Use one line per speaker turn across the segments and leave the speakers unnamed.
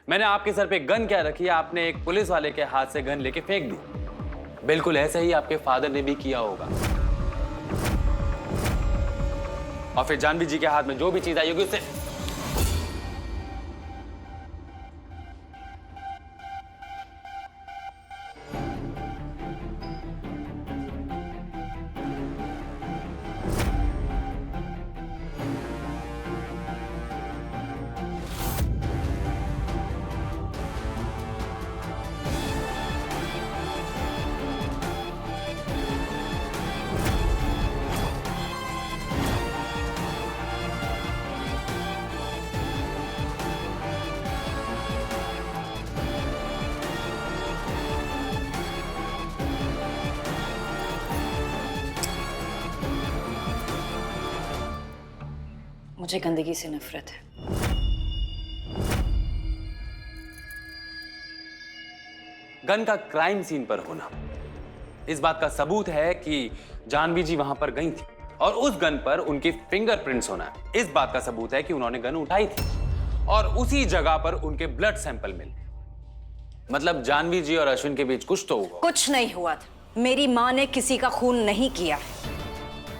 मैंने आपके सर पे गन क्या रखी है, आपने एक पुलिस वाले के हाथ से गन लेके फेंक दी। बिल्कुल ऐसा ही आपके फादर ने भी किया होगा। और फिर जानवी जी के हाथ में जो भी चीज आई होगी उससे
मुझे गंदगी से नफरत है।
गन का क्राइम सीन पर होना इस बात का सबूत है कि जानवी जी वहां पर गई थी, और उस गन पर उनके फिंगरप्रिंट्स होना इस बात का सबूत है कि उन्होंने गन उठाई थी, और उसी जगह पर उनके ब्लड सैंपल मिले। मतलब जानवी जी और अश्विन के बीच कुछ तो हुआ।
कुछ नहीं हुआ था। मेरी माँ ने किसी का खून नहीं किया है।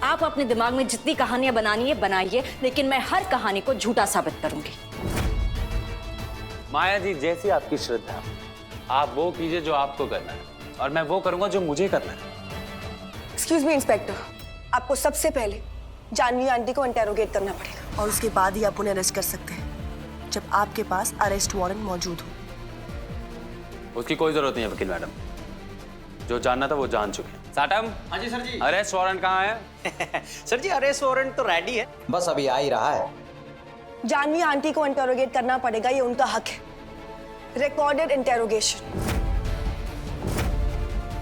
आप अपने दिमाग में जितनी कहानियां बनानी है बनाइए, लेकिन मैं हर कहानी को झूठा साबित करूंगी।
माया जी, जैसी आपकी श्रद्धा, आप वो कीजिए जो आपको करना है, और मैं वो करूंगा जो मुझे करना है।
एक्सक्यूज मी इंस्पेक्टर, आपको सबसे पहले जानवी आंटी को इंटेरोगेट करना पड़ेगा, और उसके बाद ही आप उन्हें अरेस्ट कर सकते हैं, जब आपके पास अरेस्ट वारंट मौजूद हो।
उसकी कोई जरूरत नहीं है वकील मैडम, जो जानना था वो जान चुके हैं। साटम।
हाँ जी सर जी।
अरेस्ट वारंट कहाँ है?
सर जी अरेस्ट वारंट तो रेडी है, बस अभी आ ही रहा है।
जानवी आंटी को इंटेरोगेट करना पड़ेगा, ये उनका हक है। Recorded interrogation.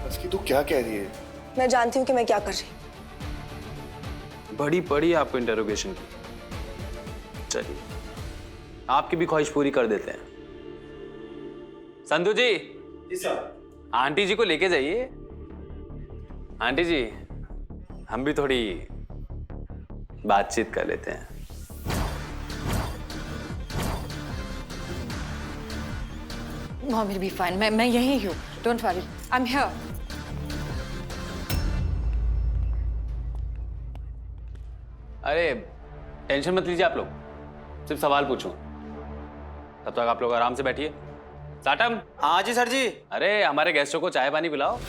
उसकी तू क्या कह रही है?
मैं जानती हूँ कि मैं क्या कर रही हूँ।
बड़ी पड़ी आपको इंटेरोगेशन की। चलिए, आपकी भी ख्वाहिश पूरी कर देते हैं। संधू जी।
जी सर।
आंटी जी को लेके जाइए। आंटी जी, हम भी थोड़ी बातचीत कर लेते हैं।
Mom will be fine. मैं यहीं हूँ, don't worry, I am here.
अरे टेंशन मत लीजिए आप लोग, सिर्फ सवाल पूछूं। तब तक आप लोग आराम से बैठिए। साटम।
हाँ जी सर जी।
अरे हमारे गेस्टों को चाय पानी पिलाओ।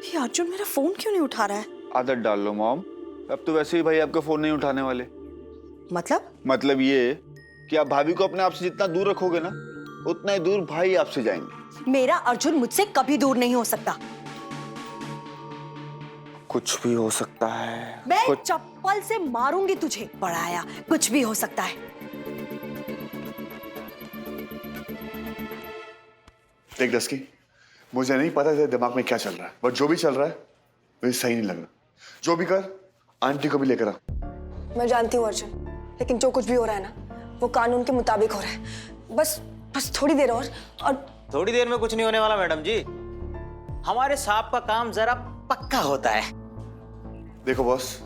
ये अर्जुन मेरा फोन क्यों नहीं उठा रहा है?
आदत डाल लो मॉम, अब तो वैसे ही भाई आपका फोन नहीं उठाने वाले। मतलब ये कि आप भाभी को अपने आप से जितना दूर रखोगे ना, उतना ही दूर भाई आपसे जाएंगे।
मेरा अर्जुन मुझसे कभी दूर नहीं हो सकता।
कुछ भी हो सकता है।
मैं चप्पल से मारूंगी तुझे, पढ़ाया। कुछ भी हो सकता है।
देख दस्की, मुझे नहीं पता तेरे दिमाग में क्या चल रहा है, बट जो भी चल रहा है मुझे सही नहीं लग रहा। जो भी कर, आंटी को भी लेकर आ।
मैं जानती हूँ अर्जुन, लेकिन जो कुछ भी हो रहा है ना, वो कानून के मुताबिक हो रहा है। बस थोड़ी देर और
थोड़ी देर में कुछ नहीं होने वाला मैडम जी। हमारे सांप का काम जरा पक्का होता है।
देखो बॉस,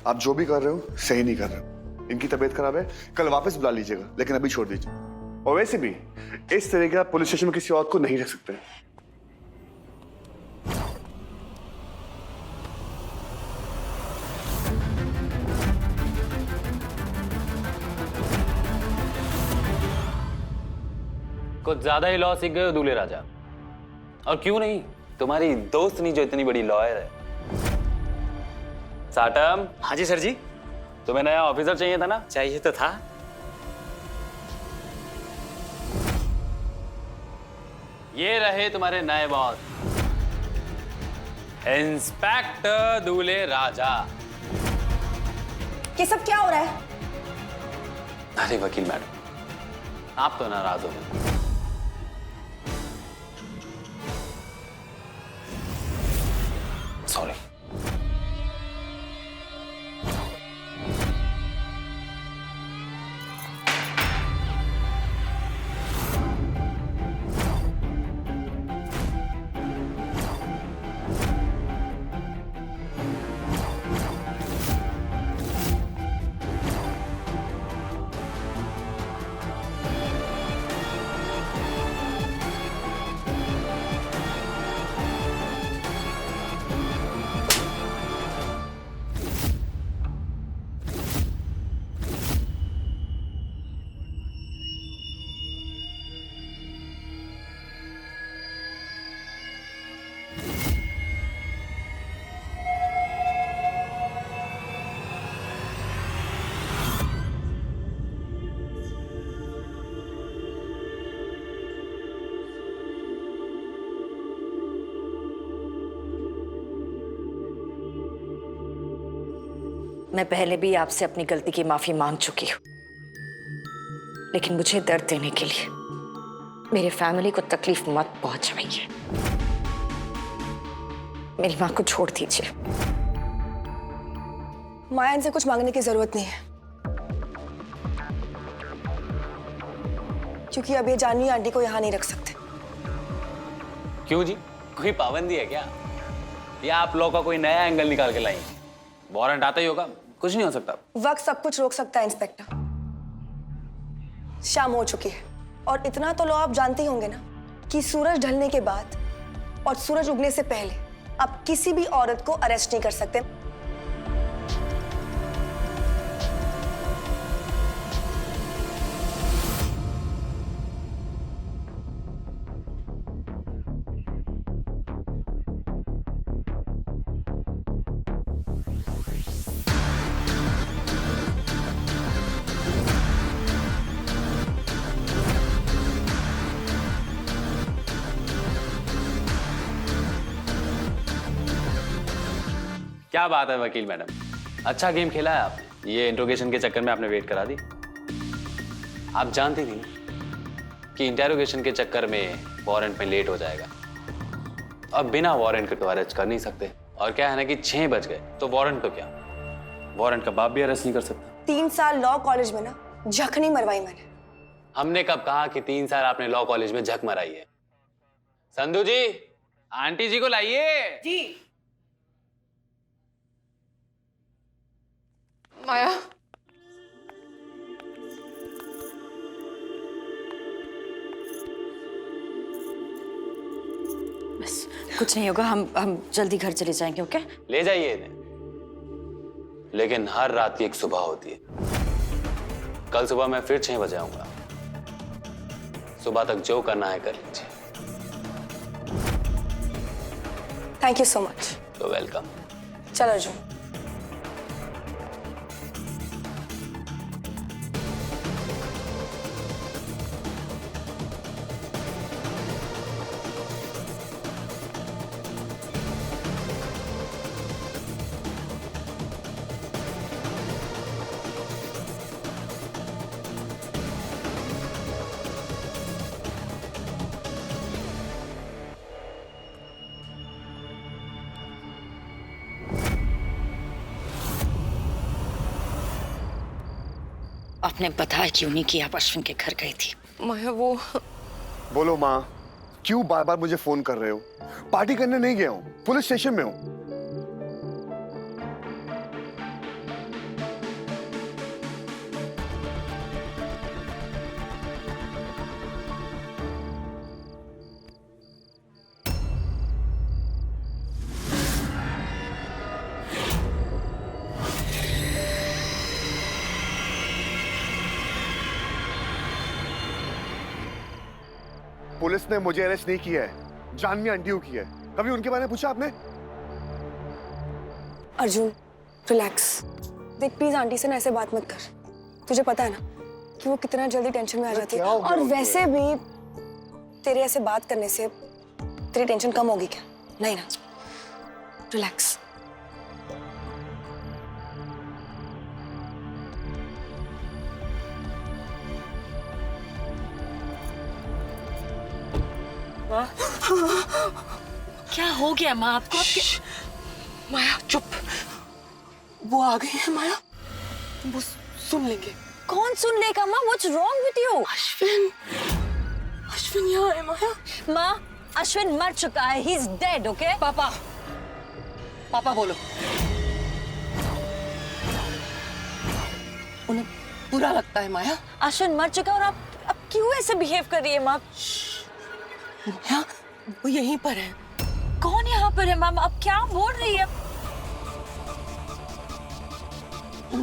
आप जो भी कर रहे हो सही नहीं कर रहे हो। इनकी तबीयत खराब है, कल वापस बुला लीजिएगा, लेकिन अभी छोड़ दीजिए। और वैसे भी इस तरह के आप पुलिस स्टेशन में किसी और को नहीं रख सकते।
कुछ ज्यादा ही लॉ सीख गए हो दूल्हे राजा। और क्यों नहीं, तुम्हारी दोस्त नहीं जो इतनी बड़ी लॉयर है। साटम।
हाँ जी सर जी।
तुम्हें नया ऑफिसर चाहिए था ना?
चाहिए तो था।
ये रहे तुम्हारे नए बॉस, इंस्पेक्टर दूल्हे राजा।
ये सब क्या हो रहा है?
अरे वकील मैडम, आप तो नाराज हो गए। सॉरी।
मैं पहले भी आपसे अपनी गलती की माफी मांग चुकी हूँ, लेकिन मुझे दर्द देने के लिए मेरे फैमिली को तकलीफ मत पहुंचाइए। मेरी माँ को छोड़ दीजिए।
माया, इनसे कुछ मांगने की जरूरत नहीं है, क्योंकि अब ये जानवी आंटी को यहाँ नहीं रख सकते।
क्यों जी, कोई पाबंदी है क्या, या आप लोग का कोई नया एंगल निकाल के लाएंगे? वारंट आता ही होगा, कुछ नहीं हो सकता।
वक्त सब कुछ रोक सकता है इंस्पेक्टर। शाम हो चुकी है और इतना तो लो आप जानते ही होंगे ना कि सूरज ढलने के बाद और सूरज उगने से पहले आप किसी भी औरत को अरेस्ट नहीं कर सकते।
क्या बात है वकील मैडम, अच्छा गेम खेला है आपने। ये इंट्रोगेशन के चक्कर में आपने वेट करा दी। आप जानती थी कि इंटेरोगेशन के चक्कर में वारंट में लेट हो जाएगा। अब बिना वारंट के तो अरेस्ट कर नहीं सकते, और क्या है ना कि 6 बज गए तो वारंट तो क्या, वारंट का बाप भी अरेस्ट नहीं कर सकता।
3 साल लॉ कॉलेज में ना झकनी मरवाई मैंने।
हमने कब कहा कि 3 साल आपने लॉ कॉलेज में झक मराई है? संधू जी, आंटी जी को लाइए।
जी। माया,
बस कुछ नहीं होगा, हम जल्दी घर चले जाएंगे। ओके?
ले जाइए इन्हें, लेकिन हर रात की एक सुबह होती है। कल सुबह मैं फिर 6 बजे आऊंगा। सुबह तक जो करना है कर लीजिए।
Thank you so much.
तो वेलकम।
चलो अर्जुन।
आपने बताया क्यों नहीं कि आप अश्विन के घर गई थी?
माया वो
बोलो माँ, क्यों बार बार मुझे फोन कर रहे हो? पार्टी करने नहीं गया हूँ, पुलिस स्टेशन में हूँ। पुलिस ने मुझे अरेस्ट नहीं किया है, जानवी आंटी को किया है। कभी उनके बारे में पूछा आपने?
अर्जुन रिलैक्स। देख प्लीज आंटी से ना ऐसे बात मत कर। तुझे पता है ना कि वो कितना जल्दी टेंशन में आ जाती है,
क्या हो गया
और
उनको?
वैसे भी तेरे ऐसे बात करने से तेरी टेंशन कम होगी क्या? नहीं ना, रिलैक्स।
क्या हो गया माँ आपको?
माया चुप, वो आ गई है माया, वो सुन लेंगे।
कौन सुन लेगा माँ? What's wrong with you?
Ashwin, Ashwin यहाँ है माया।
माँ, अश्विन मर चुका है, he's dead, okay?
पापा, पापा बोलो। उन्हें बुरा लगता है माया।
अश्विन मर चुका है और आप क्यों ऐसे बिहेव कर रही है माँ?
माया वो यहीं पर है।
कौन यहाँ पर है मैम? आप क्या बोल रही है?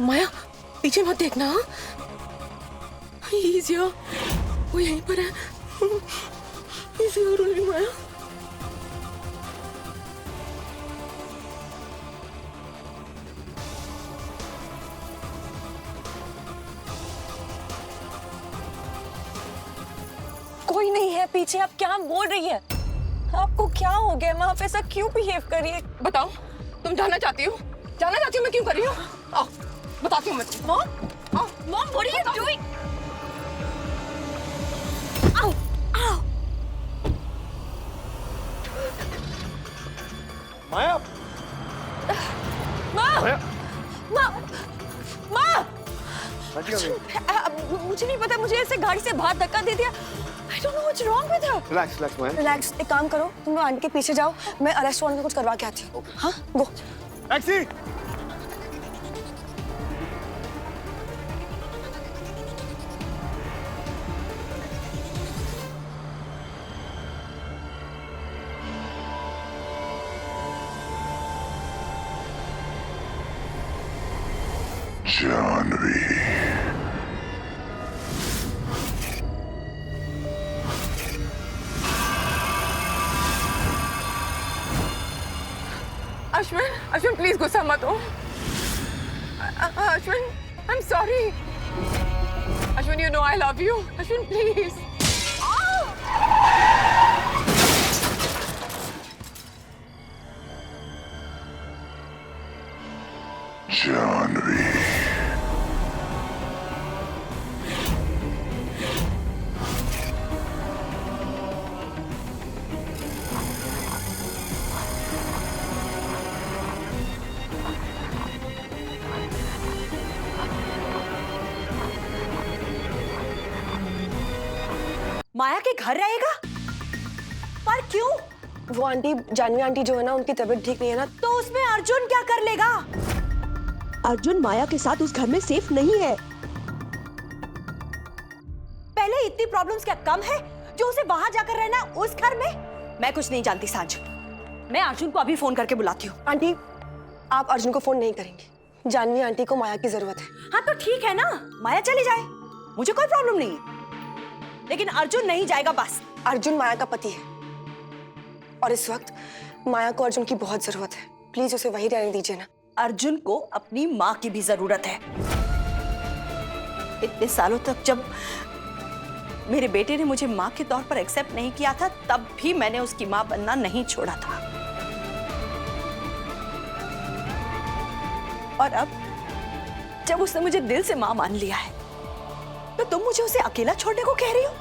माया पीछे मत देखना। हाँ? He's here. वो यहीं पर है। He's here only, माया।
कोई नहीं है पीछे, आप क्या बोल रही है? आपको क्या हो गया माँ? आप ऐसा क्यों बिहेव कर रही है?
बताओ, तुम जानना चाहती हो? जानना चाहती हो मैं क्यों कर रही हूँ? आओ। बताती हूँ मैं तुमको।
Mom, what are you doing? Ow! Ow!
माया,
माँ, माँ, माँ,
आंटी
मुझे नहीं पता, मुझे ऐसे गाड़ी से बाहर धक्का दे दिया। I don't know what's wrong with her.
Relax relax Maya.
Relax, एक काम करो, तुम लोग आंटी के पीछे जाओ, मैं अरेस्ट वारंट का कुछ करवा के आती हूँ। हाँ, गो।
टैक्सी।
अश्विन प्लीज गुस्सा मत हो। Ashwin, I am sorry. Ashwin, you know I love you. Ashwin please.
Maya के घर रहेगा? पर क्यों?
वो आंटी, जानवी आंटी जो है ना, उनकी तबीयत ठीक नहीं है ना।
तो उसमें अर्जुन क्या कर लेगा?
अर्जुन माया के साथ उस घर में सेफ नहीं है।
पहले इतनी प्रॉब्लम्स क्या कम है जो उसे वहां जाकर रहना उस घर में? मैं कुछ नहीं जानती सांझ। मैं अर्जुन को अभी फोन करके बुलाती हूँ।
आंटी, आप अर्जुन को फोन नहीं करेंगी। जानवी आंटी को माया की जरूरत है।
हाँ तो ठीक है ना, माया चली जाए, मुझे कोई प्रॉब्लम नहीं है, लेकिन अर्जुन नहीं जाएगा बस।
अर्जुन माया का पति है और इस वक्त माया को अर्जुन की बहुत जरूरत है। प्लीज उसे वहीं रहने दीजिए ना।
अर्जुन को अपनी माँ की भी जरूरत है। इतने सालों तक जब मेरे बेटे ने मुझे माँ के तौर पर एक्सेप्ट नहीं किया था, तब भी मैंने उसकी माँ बनना नहीं छोड़ा था। और अब जब उसने मुझे दिल से माँ मान लिया है, तो तुम मुझे उसे अकेला छोड़ने को कह रही हो?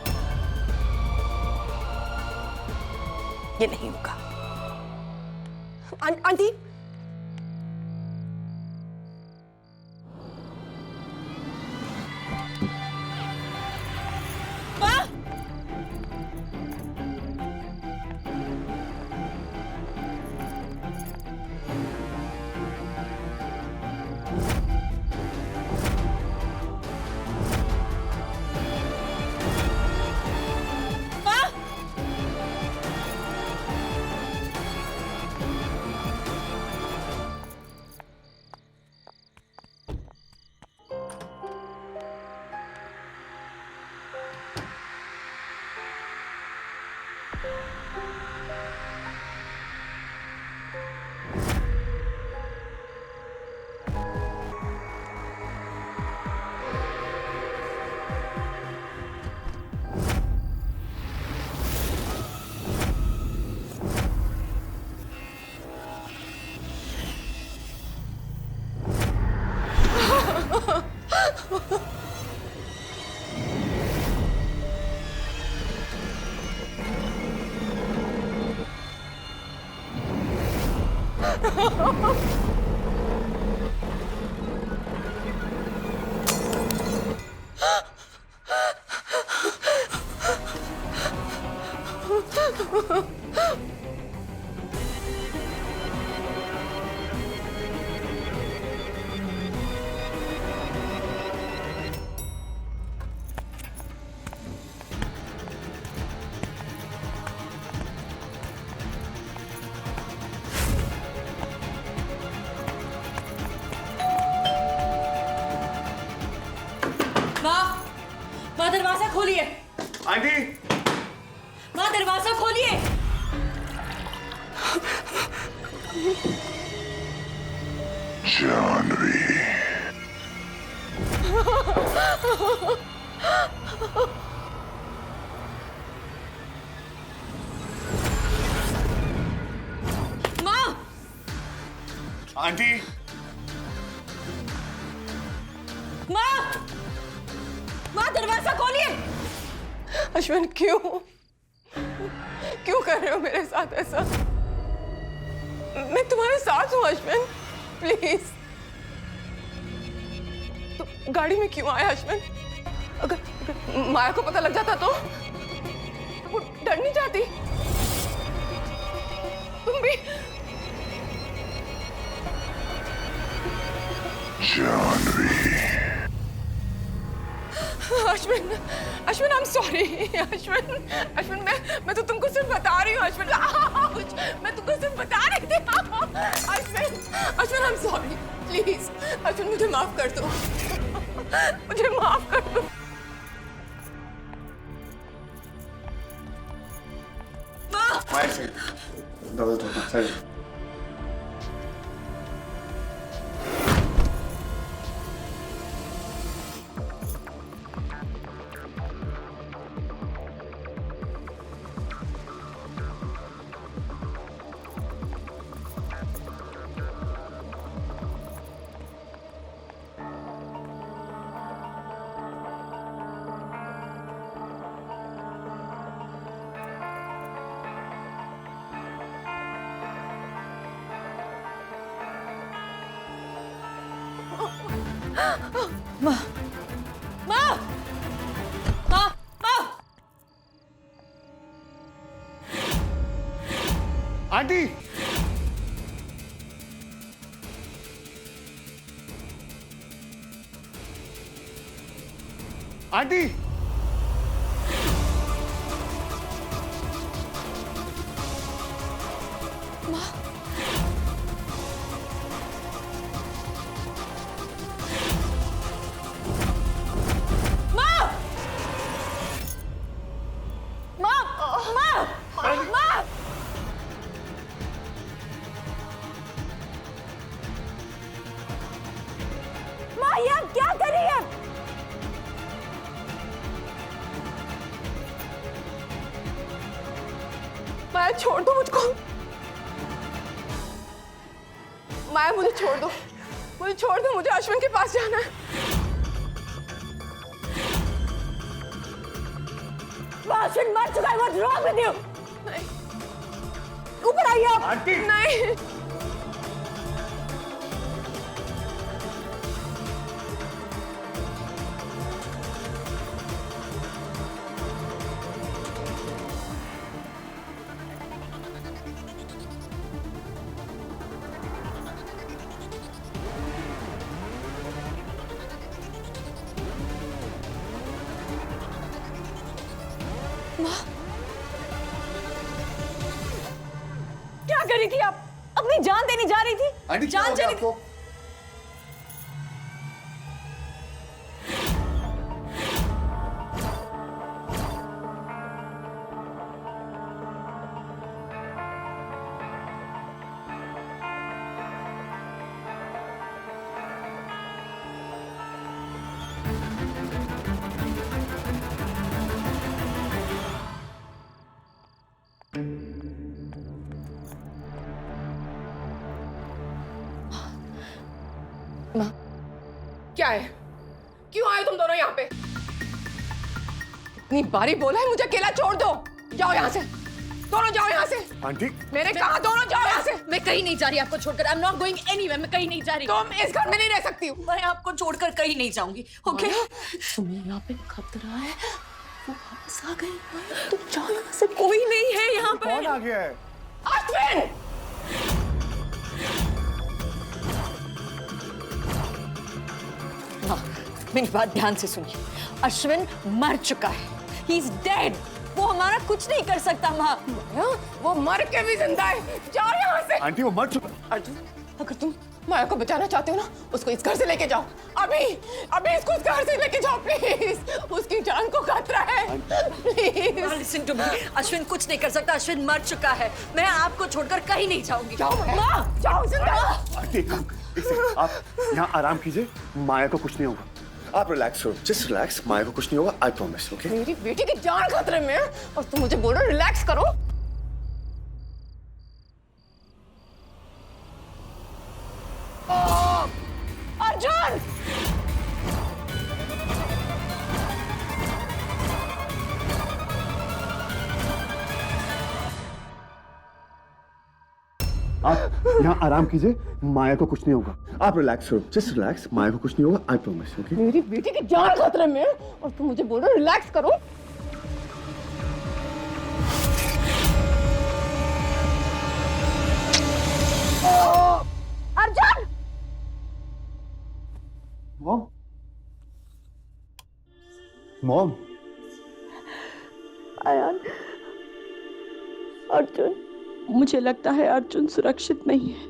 ये नहीं होगा।
आंटी,
माँ, दरवाजा खोलिए।
आंटी,
माँ, दरवाजा खोलिए।
जानवी,
माँ,
आंटी,
दरवाजा खोलिए।
अश्विन क्यों कर रहे हो मेरे साथ ऐसा? मैं तुम्हारे साथ हूँ अश्विन, प्लीज। तो गाड़ी में क्यों आया अश्विन? अगर माया को पता लग जाता तो वो डर नहीं जाती? तुम भी Ashwin, I am sorry Ashwin, मैं तो तुमको सिर्फ बता रही हूँ अश्विन, मैं तुमको सिर्फ बता रही थी Ashwin, I am sorry, please Ashwin मुझे माफ कर दो, मुझे माफ कर दो।
माया से डबल थोड़ा सही। आंटी, आंटी,
क्या कर रही है?
माया छोड़ दो मुझको, माया मुझे छोड़ दो, मुझे अश्विन के पास जाना है।
अश्विन मर चुका है, व्हाट्स रॉन्ग विद यू?
नहीं,
ऊपर आइए आप।
आंटी,
नहीं,
क्या कर रही थी आप? अपनी जान देने जा रही थी?
आंटी क्या हो
जान
गया
चली
आपको?
क्या है? क्यों आए तुम दोनों यहाँ पे? इतनी बारी बोला है मुझे अकेला छोड़ दो, जाओ यहाँ से, दोनों जाओ यहाँ से।
आंटी,
मैंने कहा दोनों जाओ यहाँ से।
मैं कहीं नहीं जा रही आपको छोड़कर। I am not going anywhere. मैं कहीं नहीं जा रही।
तुम इस घर में नहीं रह सकती हो।
मैं आपको छोड़कर कहीं नहीं जाऊंगी। ओके?
तुम्हें यहाँ पे खतरा है, वो वापस आ गई। तुम जाओ यहाँ से, कोई नहीं है यहाँ पे।
कौन आ गया है?
अश्विन!
मेरी बात ध्यान से सुनिए। अश्विन मर चुका है। He is dead. वो हमारा कुछ नहीं कर सकता माँ।
वो मर के भी जिंदा है। जाओ यहाँ से।
आंटी वो मर चुका।
अर्जुन, अगर तुम माया को बचाना चाहते हो ना, उसको इस घर से लेके जाओ। अभी इसको इस घर से लेके जाओ प्लीज। उसकी जान को खतरा है। Please
listen to me. Ashwin कुछ नहीं कर सकता। अश्विन मर चुका है। मैं आपको छोड़कर कहीं नहीं जाऊंगी।
जाओ माँ, जाओ जिंदा।
आंटी, आप यहाँ आराम कीजिए, माया को कुछ नहीं होगा। आप रिलैक्स हो, जस्ट रिलैक्स, माया को कुछ नहीं होगा, आई प्रॉमिस, ओके?
मेरी बेटी की जान खतरे में है और तुम मुझे बोल रहे हो रिलैक्स करो। अर्जुन!
आप यहाँ आराम कीजिए, माया को कुछ नहीं होगा। आप रिलैक्स करो, जस्ट रिलैक्स, माया को कुछ नहीं होगा, आई प्रॉमिस। ओके?
मेरी बेटी की जान खतरे में है और तुम मुझे बोल रहे हो रिलैक्स करो।
अर्जुन!
मॉम, मॉम,
आयान, अर्जुन, मुझे लगता है अर्जुन सुरक्षित नहीं है।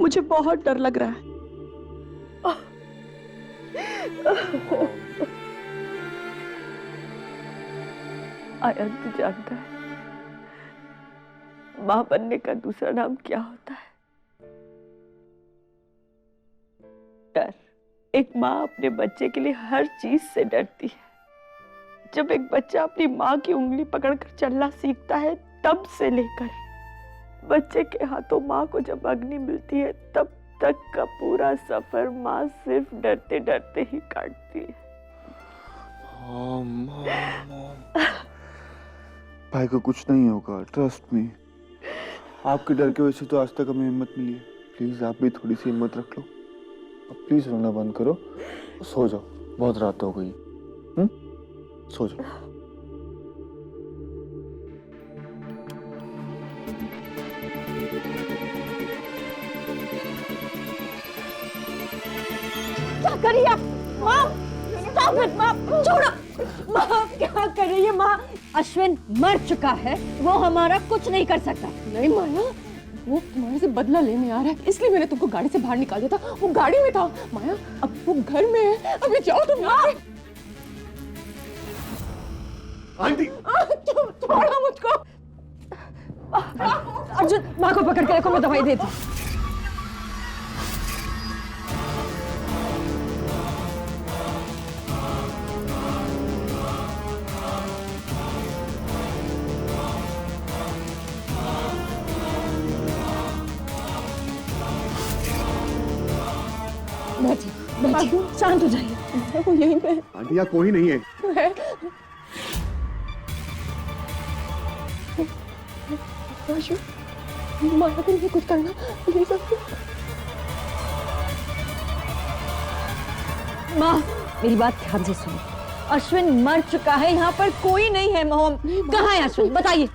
मुझे बहुत डर लग रहा है। आयान, तू जानता है मां बनने का दूसरा नाम क्या होता है? डर। एक माँ अपने बच्चे के लिए हर चीज से डरती है। जब एक बच्चा अपनी माँ की उंगली पकड़कर चलना सीखता है, तब से लेकर बच्चे के हाथों माँ को जब अग्नि मिलती है, तब तक का पूरा सफर माँ सिर्फ डरते डरते ही काटती है।
भाई को कुछ नहीं होगा, ट्रस्ट मी। आपके डर की वजह से तो आज तक हमें हिम्मत मिली है। प्लीज आप भी थोड़ी सी हिम्मत रख लो। अब प्लीज रोना बंद करो, सो जाओ, बहुत रात हो गई। सो जाओ।
क्या कर रही है माँ? Stop it, माँ, छोड़ो। माँ क्या कर रही है माँ? अश्विन मर चुका है, वो हमारा कुछ नहीं कर सकता।
नहीं माया, वो तुम्हारे से बदला लेने आ रहा है, इसलिए मैंने तुमको गाड़ी से बाहर निकाल दिया था। वो गाड़ी में था माया, अब वो घर में है। अभी जाओ तुम।
आंटी,
छोड़ो मुझको।
अर्जुन, माँ को पकड़ के रखो, मैं दवाई देती हूँ। बैठिए, शांत हो जाइए।
वो यहीं पे
आंटी यहाँ कोई नहीं है।
है। माया को नहीं कुछ करना प्लीज।
माँ, मेरी बात ध्यान से सुनो। अश्विन मर चुका है, यहाँ पर कोई नहीं है। मोहम कहाँ है अश्विन? बताइए।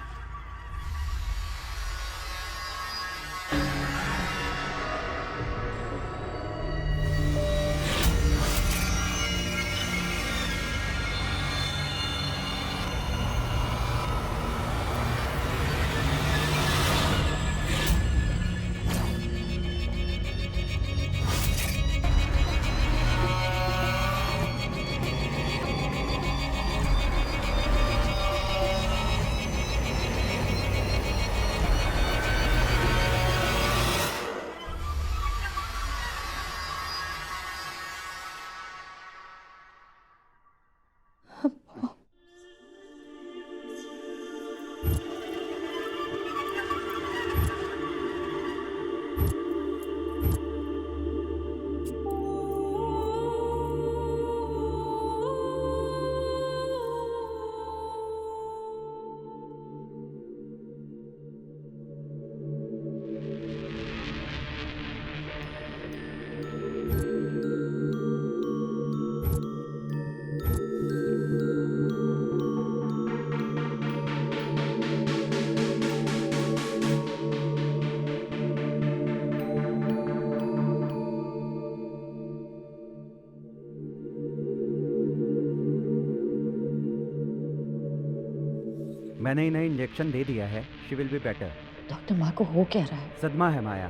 मैंने इन्हें इंजेक्शन दे दिया है। She will be better.
Doctor, माँ को हो क्या रहा है?
सदमा है माया,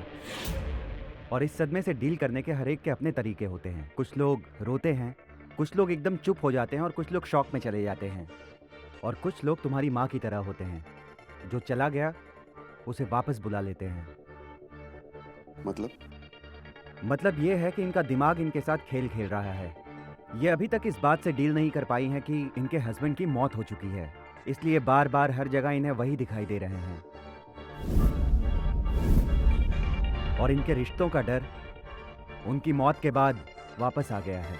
और इस सदमे से डील करने के हर एक के अपने तरीके होते हैं। कुछ लोग रोते हैं, कुछ लोग एकदम चुप हो जाते हैं, और कुछ लोग शॉक में चले जाते हैं, और कुछ लोग तुम्हारी माँ की तरह होते हैं, जो चला गया उसे वापस बुला लेते हैं। मतलब ये है कि इनका दिमाग इनके साथ खेल खेल रहा है। ये अभी तक इस बात से डील नहीं कर पाई हैं कि इनके हस्बैंड की मौत हो चुकी है, इसलिए बार बार हर जगह इन्हें वही दिखाई दे रहे हैं। और इनके रिश्तों का डर उनकी मौत के बाद वापस आ गया है।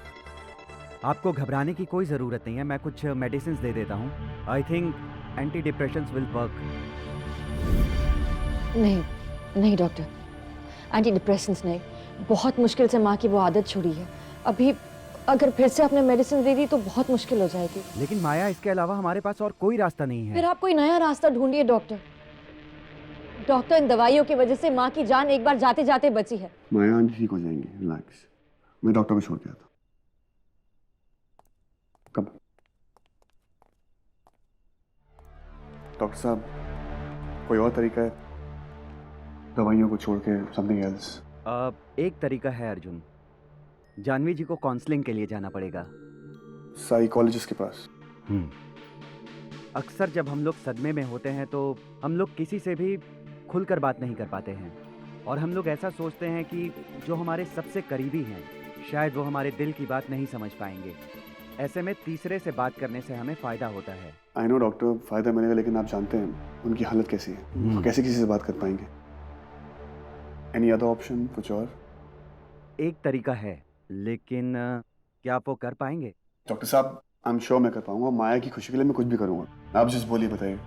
आपको घबराने की कोई ज़रूरत नहीं है, मैं कुछ मेडिसिन दे देता हूँ। I think anti depressions will work.
नहीं, नहीं डॉक्टर, एंटी डिप्रेसेंट्स नहीं, बहुत मुश्किल से माँ की वो आदत छुड़ी है। अभी अगर फिर से आपने मेडिसिन दे दी तो बहुत मुश्किल हो जाएगी।
लेकिन माया, इसके अलावा हमारे पास और कोई रास्ता नहीं है।
फिर आप कोई नया रास्ता ढूंढिए डॉक्टर। डॉक्टर, इन दवाइयों की वजह से माँ की जान एक बार जाते जाते बची है।
माया आंटी ठीक हो जाएंगी, रिलैक्स। मैं डॉक्टर को छोड़ के आता हूँ। कब? डॉक्टर साहब, कोई और तरीका है दवाइयों को छोड़ के? Something else?
एक तरीका है अर्जुन, जानवी जी को काउंसलिंग के लिए जाना पड़ेगा।
साइकोलॉजिस्ट के पास?
अक्सर जब हम लोग सदमे में होते हैं तो हम लोग किसी से भी खुलकर बात नहीं कर पाते हैं, और हम लोग ऐसा सोचते हैं कि जो हमारे सबसे करीबी हैं शायद वो हमारे दिल की बात नहीं समझ पाएंगे। ऐसे में तीसरे से बात करने से हमें फायदा होता है।
आई नो डॉक्टर, फायदा मिलेगा, लेकिन आप जानते हैं उनकी हालत कैसी है, वो कैसे किसी से बात कर पाएंगे? Any other option? कुछ और?
एक तरीका है, लेकिन क्या आप वो कर पाएंगे?
डॉक्टर साहब, आई एम श्योर मैं कर पाऊंगा। माया की खुशी के लिए मैं कुछ भी करूंगा। आप जस्ट बोलिए, बताइए।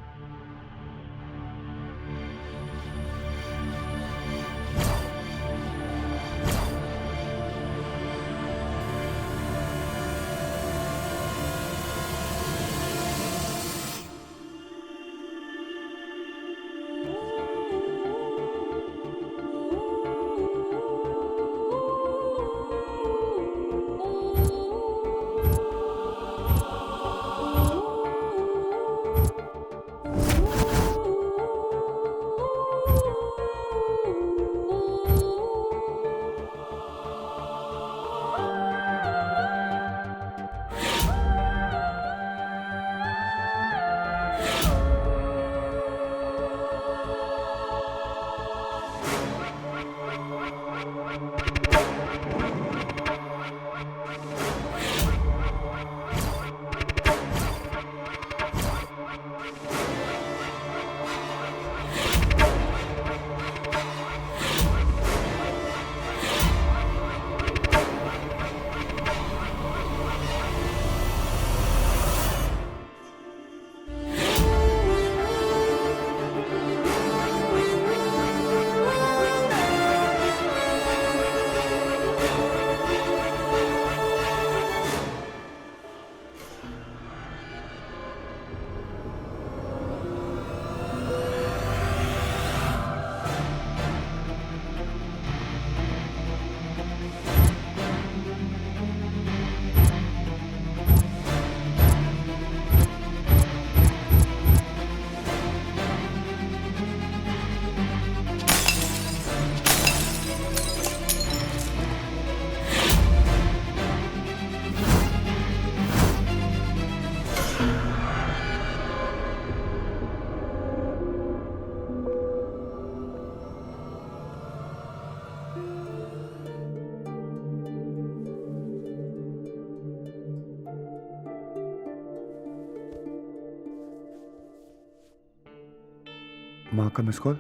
माँ का मिस कॉल?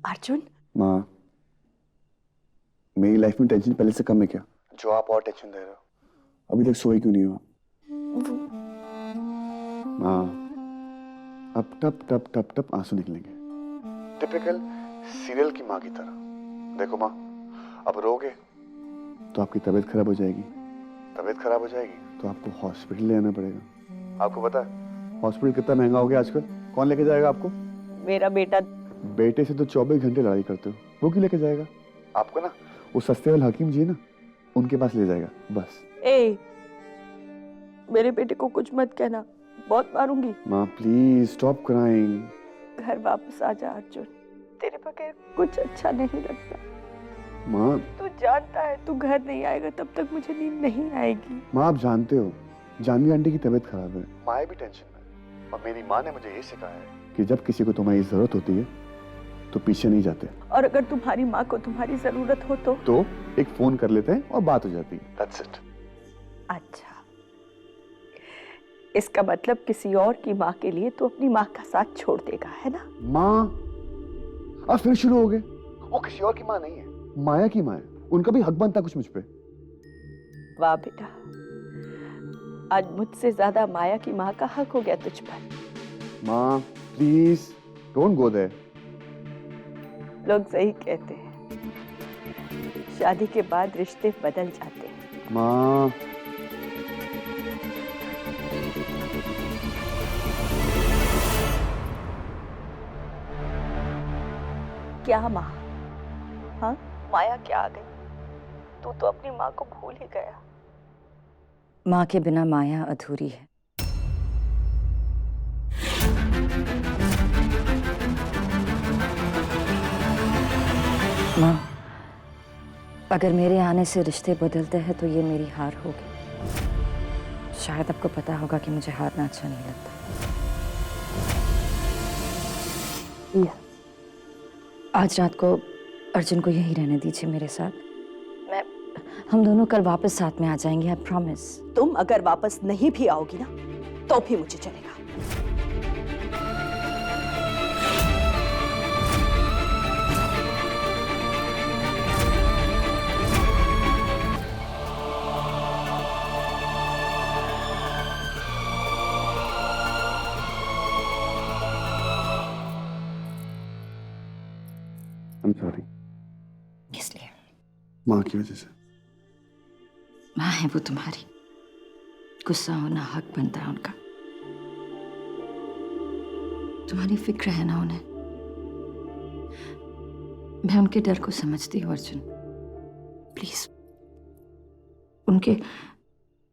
अर्जुन,
माँ, मेरी लाइफ में टेंशन पहले से कम है क्या, जो आप और टेंशन दे रहे हो? अभी तक सोए क्यों नहीं हो? माँ, अब टप टप टप टप आंसू निकलेंगे, टिपिकल सीरियल की माँ की तरह। देखो माँ, अब रोगे तो आपकी तबीयत खराब हो जाएगी, तबीयत खराब हो जाएगी तो आपको हॉस्पिटल ले आना पड़ेगा। आपको पता है हॉस्पिटल कितना महंगा हो गया आजकल? कौन लेके जाएगा आपको?
मेरा बेटा।
बेटे से तो 24 घंटे लड़ाई करते हो, वो क्यों लेके जाएगा आपको? ना वो सस्ते वाले हकीम जी ना, उनके पास ले जाएगा बस।
ए, मेरे बेटे को कुछ मत कहना, बहुत मारूंगी।
माँ प्लीज स्टॉप क्राइंग।
घर वापस आ जा अर्जुन, तेरे बगैर कुछ अच्छा नहीं लगता।
माँ,
तू जानता है तू घर नहीं आएगा तब तक मुझे नींद नहीं आएगी।
माँ आप जानते हो जानवी आंटी की तबीयत खराब है, माँ भी टेंशन में, और मेरी माँ ने मुझे ये सिखाया है कि जब किसी को तुम्हारी जरूरत होती है तो पीछे नहीं जाते।
और अगर तुम्हारी माँ को तुम्हारी जरूरत हो तो
एक फोन कर लेते हैं और बात हो जाती है। That's it.
अच्छा, इसका मतलब किसी और की माँ के लिए तू अपनी माँ का साथ छोड़ देगा, है ना?
माँ आप फिर शुरू हो गए। वो किसी और की माँ नहीं है, माया की माँ है। उनका भी हक बनता कुछ मुझ पे।
वाह बेटा, आज मुझसे ज्यादा माया की माँ का हक हो गया तुझ पर।
माँ प्लीज डोंट गो देयर।
लोग सही कहते हैं, शादी के बाद रिश्ते बदल जाते हैं।
माँ
क्या माँ? हाँ, माया क्या आ गई? तू तो अपनी माँ को भूल ही गया।
माँ के बिना माया अधूरी है। माँ, अगर मेरे आने से रिश्ते बदलते हैं तो ये मेरी हार होगी। शायद आपको पता होगा कि मुझे हारना अच्छा नहीं लगता। आज रात को अर्जुन को यहीं रहने दीजिए मेरे साथ। हम दोनों कल वापस साथ में आ जाएंगे, आई प्रॉमिस।
तुम अगर वापस नहीं भी आओगी ना तो भी मुझे चलेगा।
I'm sorry।
इसलिए
माँ की वजह से।
माँ है वो तुम्हारी, गुस्सा होना हक बनता है उनका। तुम्हारी फिक्र है ना उन्हें। मैं उनके डर को समझती हूँ अर्जुन, प्लीज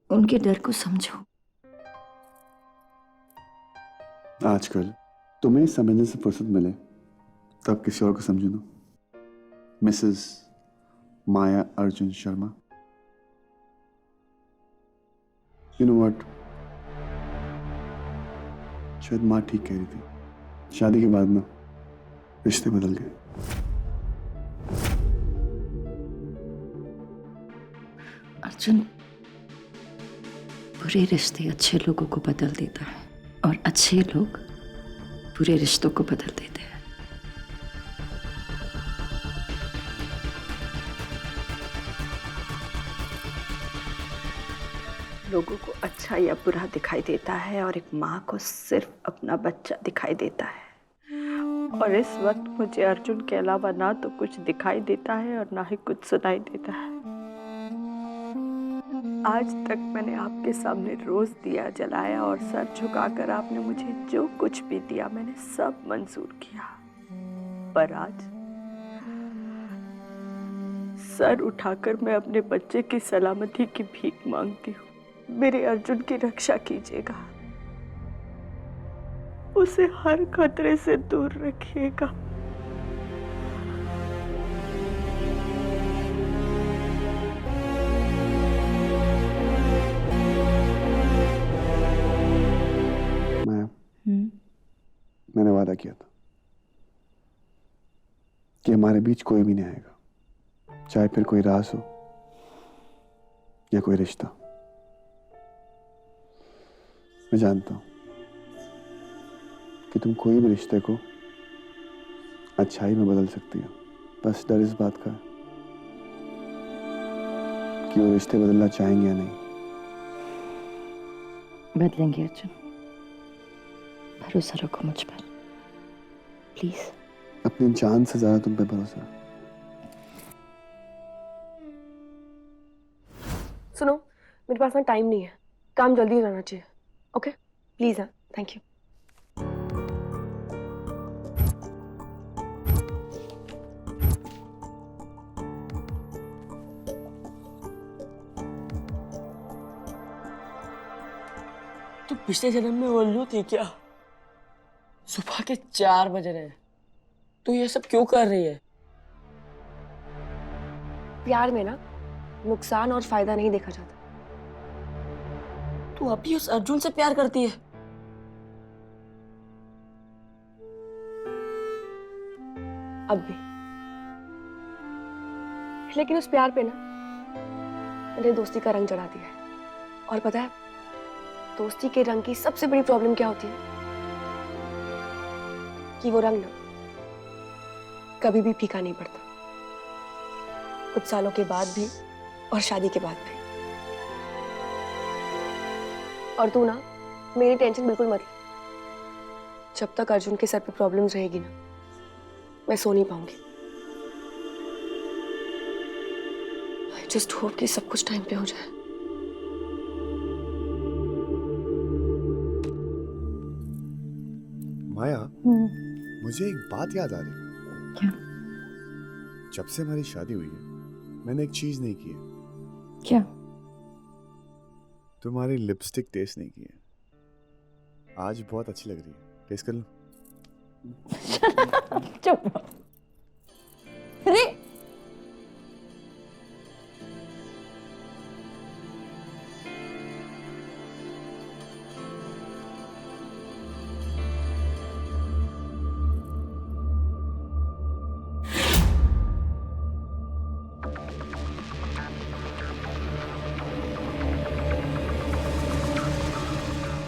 उनके डर को समझो।
आजकल तुम्हें समझने से फुर्सत मिले तब किसी और को समझो ना। Mrs Maya Arjun Sharma. You know what, शायद माँ ठीक कह रही थी। शादी के बाद ना रिश्ते बदल गए।
अर्जुन, बुरे रिश्ते अच्छे लोगों को बदल देता है और अच्छे लोग बुरे रिश्तों को बदल देते हैं।
लोगों को अच्छा या बुरा दिखाई देता है और एक माँ को सिर्फ अपना बच्चा दिखाई देता है। और इस वक्त मुझे अर्जुन के अलावा ना तो कुछ दिखाई देता है और ना ही कुछ सुनाई देता है। आज तक मैंने आपके सामने रोज दिया जलाया और सर झुकाकर आपने मुझे जो कुछ भी दिया मैंने सब मंजूर किया। पर आज सर उठाकर मैं अपने बच्चे की सलामती की भीख मांगती हूँ। मेरे अर्जुन की रक्षा कीजिएगा, उसे हर खतरे से दूर रखिएगा।
मैंने वादा किया था कि हमारे बीच कोई भी नहीं आएगा, चाहे फिर कोई राज हो या कोई रिश्ता। मैं जानता हूं कि तुम कोई भी रिश्ते को अच्छाई में बदल सकती हो। बस डर इस बात का है कि वो रिश्ते बदलना चाहेंगे या नहीं।
बदलेंगे अर्जुन, भरोसा रखो मुझ पर प्लीज।
अपनी जान से ज्यादा तुम पे भरोसा है।
सुनो, मेरे पास ना टाइम नहीं है, काम जल्दी हो जाना चाहिए। Okay please. हाँ, थैंक यू।
तू पिछले जन्म में उल्लू थी क्या? सुबह के 4 बज रहे हैं, तू ये सब क्यों कर रही है?
प्यार में ना नुकसान और फायदा नहीं देखा जाता।
तू अभी उस अर्जुन से प्यार करती है?
अब भी, लेकिन उस प्यार पे ना मैंने दोस्ती का रंग चढ़ा दिया है। और पता है दोस्ती के रंग की सबसे बड़ी प्रॉब्लम क्या होती है? कि वो रंग ना कभी भी फीका नहीं पड़ता, कुछ सालों के बाद भी और शादी के बाद भी। और तू ना मेरी टेंशन बिल्कुल मत ले। जब तक अर्जुन के सर पे प्रॉब्लम्स रहेगी ना, मैं सो नहीं पाऊंगी। आई जस्ट होप कि सब कुछ टाइम पे हो जाए।
माया, मुझे एक बात याद आ रही।
क्या?
जब से हमारी शादी हुई है मैंने एक चीज नहीं की है।
क्या?
तुम्हारी लिपस्टिक टेस्ट नहीं की है। आज बहुत अच्छी लग रही है, टेस्ट कर लो।
चुप। अरे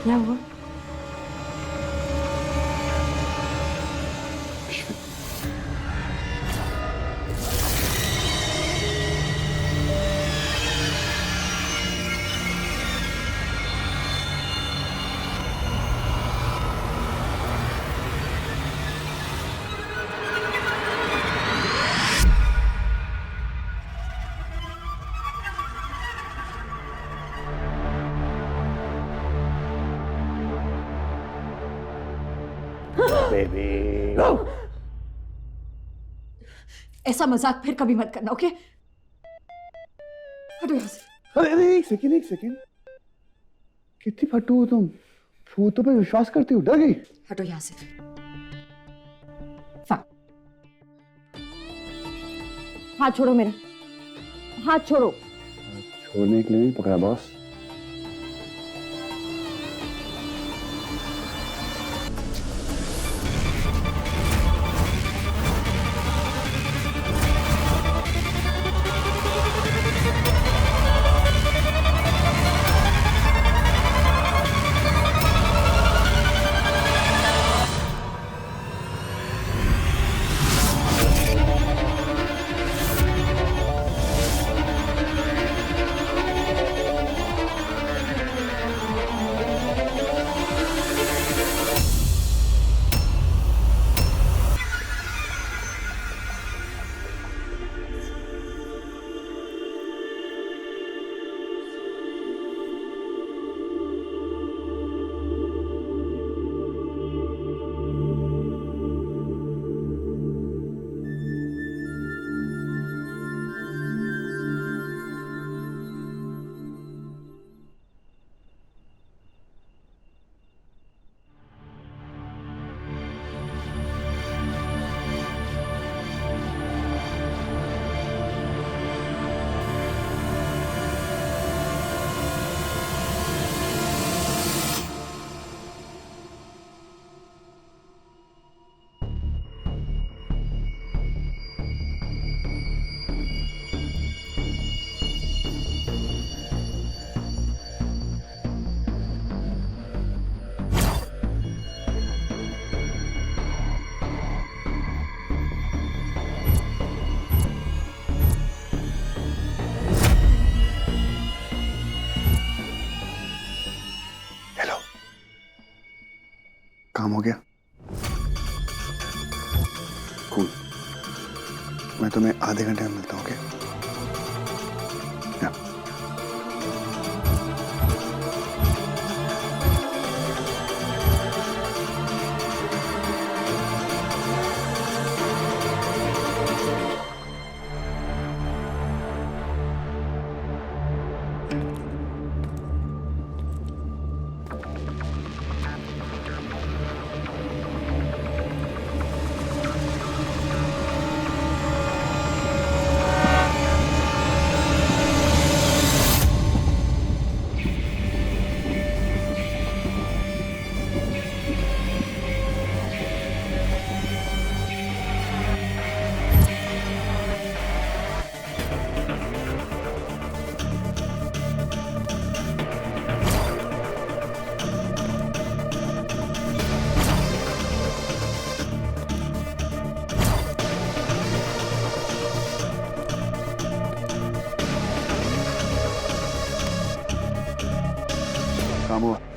क्या हुआ? ऐसा मजाक फिर कभी मत करना, ओके? हटो यहाँ से।
अरे एक सेकेंड। कितनी फट्टू हो तुम? भूतों पे विश्वास करती हो? डर गई?
हटो यहाँ से। हाँ। हाथ छोड़ो मेरा, हाथ छोड़ो।
छोड़ने के लिए नहीं पकड़ा बॉस। काम हो गया? कूल। मैं तुम्हें आधे घंटे में मिलता हूँ, ओके? काम हुआ।